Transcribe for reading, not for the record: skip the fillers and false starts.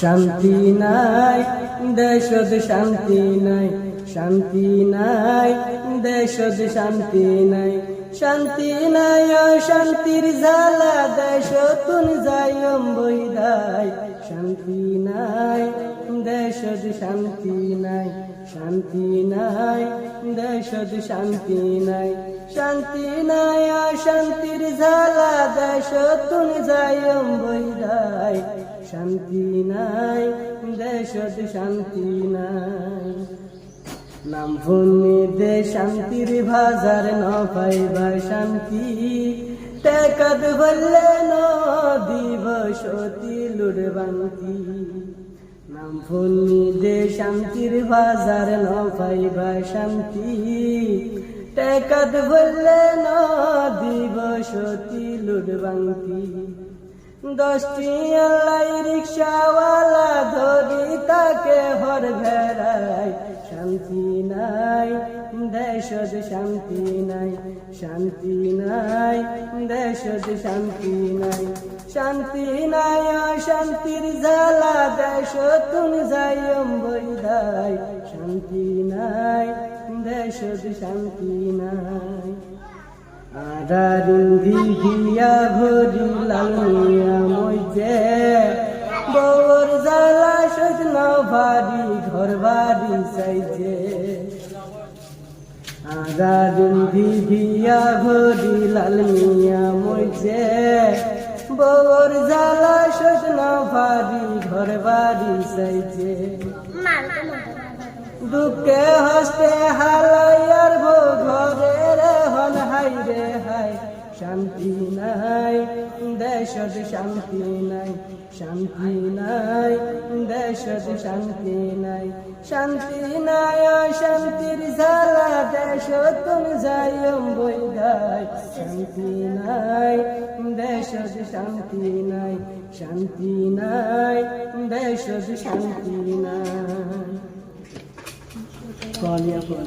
শান্তি নাই দেশত শান্তি নাই, শান্তি নাই দেশত শান্তি নাই, শান্তি নাই অশান্তির জ্বালা দেশতুন যাইম বৈদায়, শান্তি নাই দেশত শান্তি নাই, শান্তি নাই দেশত শান্তি নাই, শান্তি নাই অশান্তির জ্বালা দেশতুন যাইম বৈদায়, শান্তি নাই দেশত শান্তি নাই। নাম ভূমি দে শান্তির বাজার ন পাইবা শান্তি, টেকাত বললে ন দিবসতি লুড়বান্তি। নাম ভূমি দে শান্তির বাজার ন পাইবা শান্তি, টেকাত বললে ন দিবসতি লুড়বান্তি। 10টি আল্লাই রিক্সাওয়ালা ধরি তাকে হর ভেড়ায়, শান্তি নাই দেশত শান্তি নাই, শান্তি নাই দেশত শান্তি নাই, শান্তি নাই অশান্তির জ্বালা দেশতুন যাইম বৈদায়, শান্তি নাই দেশত শান্তি নাই। আরারিন্দি হিয়া ভরি লালমিয়া মইজে, বউর জ্বালা সজন ভারি ঘর বাড়ি চাইছে। আরারিন্দি হিয়া ভরি লালমিয়া মইজে, বউর জ্বালা সজন ভারি ঘর বাড়ি চাইছে। দুঃখে হস্তে হালাইয়ার ভো ঘরে রে হন হাই রে হাই, শান্তি নাই দেশত শান্তি নাই, শান্তি নাই দেশত শান্তি নাই, শান্তি নাই অশান্তির জ্বালা দেশতুন যাইম বৈদায়, শান্তি নাই দেশত শান্তি নাই, শান্তি নাই দেশত শান্তি নাই।